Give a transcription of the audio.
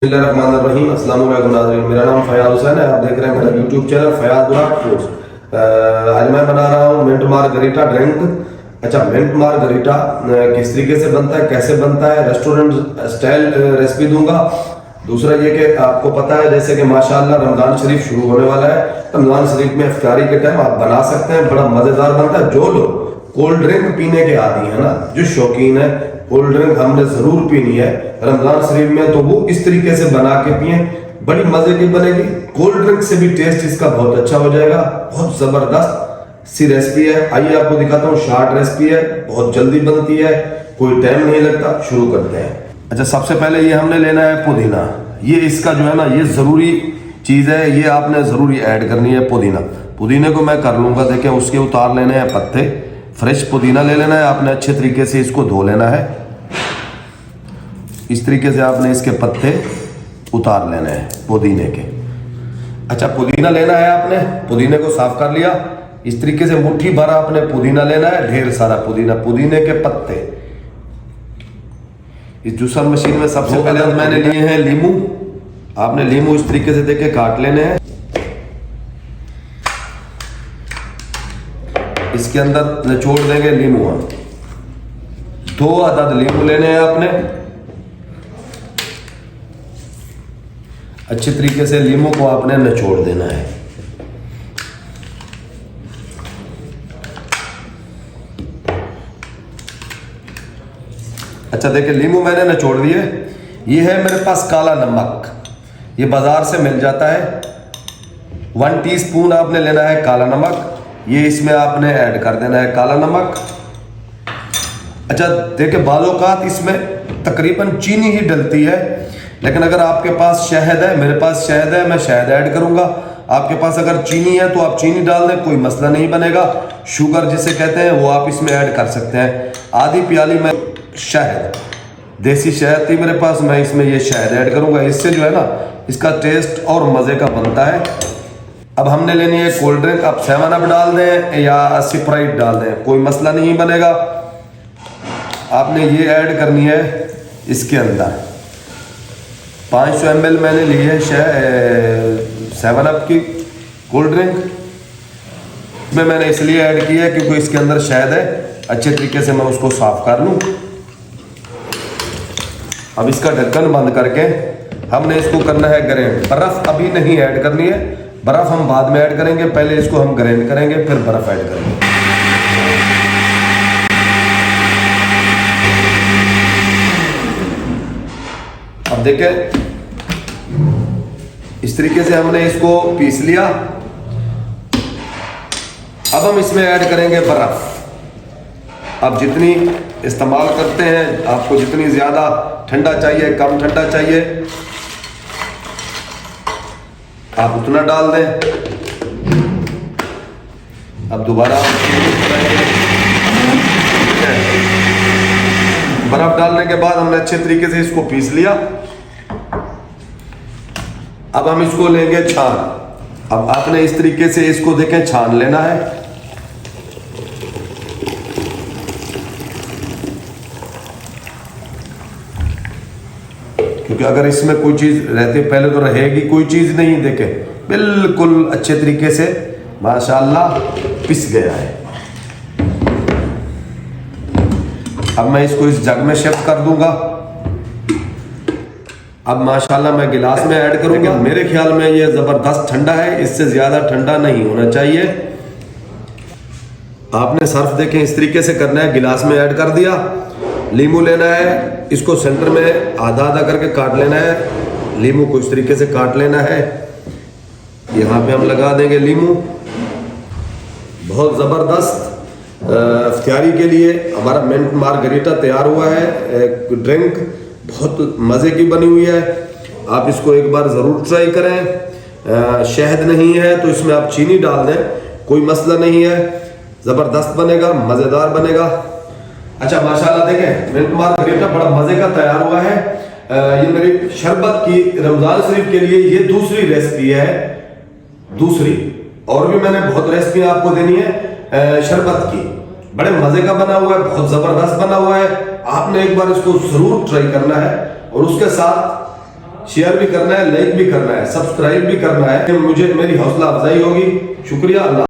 बिस्मिल्लाहिर्रहमानिर्रहीम। अस्सलाम वालेकुम नाज़रीन, मेरा नाम फयाज हुसैन है। आप देख रहे हैं मेरा यूट्यूब चैनल फयाज बुराक फूड्स। आज मैं बना रहा हूँ मिंट मार्गरीटा ड्रिंक। अच्छा, मिंट मार्गरीटा किस तरीके से बनता है, कैसे बनता है, रेस्टोरेंट स्टाइल रेसिपी दूंगा। दूसरा ये कि आपको पता है जैसे कि माशाअल्लाह रमज़ान शरीफ शुरू होने वाला है। रमज़ान शरीफ में इफ्तारी के टाइम आप बना सकते हैं, बड़ा मज़ेदार बनता है। जो लोग कोल्ड ड्रिंक पीने के आदी है ना, जो शौकीन है कोल्ड ड्रिंक हमने जरूर पीनी है रमजान शरीफ में, तो वो इस तरीके से बना के पिए, बड़ी मजे की बनेगी। कोल्ड ड्रिंक से भी टेस्ट इसका बहुत अच्छा हो जाएगा। बहुत जबरदस्त सी रेसिपी है। आइए आपको दिखाता हूँ। शार्ट रेसिपी है, बहुत जल्दी बनती है, कोई टाइम नहीं लगता। शुरू करते हैं। अच्छा, सबसे पहले ये हमने लेना है पुदीना। ये इसका जो है ना, ये जरूरी चीज है, ये आपने जरूरी ऐड करनी है पुदीना। पुदीने को मैं कर लूंगा, देखें उसके उतार लेने हैं पत्ते। फ्रेश पुदीना ले लेना है आपने, अच्छे तरीके से इसको धो लेना है। इस तरीके से आपने इसके पत्ते उतार लेने हैं पुदीने के। अच्छा, पुदीना लेना है आपने, पुदीने को साफ कर लिया। इस तरीके से मुट्ठी भर आपने पुदीना लेना है, ढेर सारा पुदीना, पुदीने के पत्ते। इस जूसर मशीन में सबसे पहले मैंने लिए हैं लीमू। आपने लीमू इस तरीके से देके काट लेने हैं। इसके अंदर निचोड़ देंगे लीमू। हम 2 अदद लीमू लेने हैं आपने। अच्छे तरीके से लीमू को आपने निचोड़ देना है। अच्छा, देखिए लीमू मैंने निचोड़ दिए। ये है मेरे पास काला नमक, ये बाजार से मिल जाता है। 1 टीस्पून आपने लेना है काला नमक। ये इसमें आपने ऐड कर देना है काला नमक। अच्छा, देखिए बालोकात इसमें तकरीबन चीनी ही डलती है, लेकिन अगर आपके पास शहद है, मेरे पास शहद है, मैं शहद ऐड करूंगा। आपके पास अगर चीनी है तो आप चीनी डाल दें, कोई मसला नहीं बनेगा। शुगर जिसे कहते हैं वो आप इसमें ऐड कर सकते हैं। आधी प्याली में शहद, देसी शहद थी मेरे पास, मैं इसमें ये शहद ऐड करूंगा। इससे जो है ना, इसका टेस्ट और मज़े का बनता है। अब हमने लेनी है कोल्ड ड्रिंक। आप 7 अप डाल दें या स्प्राइट डाल दें, कोई मसला नहीं बनेगा। आपने ये ऐड करनी है इसके अंदर। 500 ml मैंने ली है 7 अप की कोल्ड ड्रिंक में। मैंने इसलिए ऐड की है क्योंकि इसके अंदर शहद है। अच्छे तरीके से मैं उसको साफ कर लूँ। अब इसका ढक्कन बंद करके हमने इसको करना है ग्राइंड। बर्फ अभी नहीं ऐड करनी है, बर्फ हम बाद में ऐड करेंगे। पहले इसको हम ग्राइंड करेंगे, फिर बर्फ ऐड करेंगे। अब देखें, इस तरीके से हमने इसको पीस लिया। अब हम इसमें ऐड करेंगे बर्फ। आप जितनी इस्तेमाल करते हैं, आपको जितनी ज्यादा ठंडा चाहिए, कम ठंडा चाहिए, आप उतना डाल दें। अब दोबारा बर्फ डालने के बाद हमने अच्छे तरीके से इसको पीस लिया। अब हम इसको लेंगे छान। अब आपने इस तरीके से इसको देखें छान लेना है। क्योंकि अगर इसमें कोई चीज रहती, पहले तो रहेगी कोई चीज नहीं, देखे बिल्कुल अच्छे तरीके से माशाअल्लाह पिस गया है। अब मैं इसको इस जग में शिफ्ट कर दूंगा। अब माशाअल्लाह मैं गिलास में ऐड करूंगा। मेरे ख्याल में ये जबरदस्त ठंडा है, इससे ज्यादा ठंडा नहीं होना चाहिए। आपने सर्फ देखें इस तरीके से करना है, गिलास में ऐड कर दिया। लीमू लेना है, इसको सेंटर में आधा आधा करके काट लेना है। लीमू को इस तरीके से काट लेना है। यहाँ पे हम लगा देंगे लीमू। बहुत ज़बरदस्त इफ्तारी के लिए हमारा मिंट मार्गरीटा तैयार हुआ है। एक ड्रिंक बहुत मज़े की बनी हुई है। आप इसको एक बार ज़रूर ट्राई करें। शहद नहीं है तो इसमें आप चीनी डाल दें, कोई मसला नहीं है। ज़बरदस्त बनेगा, मज़ेदार बनेगा। अच्छा, माशाल्लाह देखें मिंट मार्गरीटा बड़ा मज़े का तैयार हुआ है। ये मेरी शरबत की रमज़ान शरीफ के लिए ये दूसरी रेसिपी है। दूसरी और भी मैंने बहुत रेसिपी आपको देनी है शरबत की। बड़े मजे का बना हुआ है, बहुत जबरदस्त बना हुआ है। आपने एक बार इसको जरूर ट्राई करना है। और उसके साथ शेयर भी करना है, लाइक भी करना है, सब्सक्राइब भी करना है, मुझे मेरी हौसला अफजाई होगी। शुक्रिया। अल्लाह।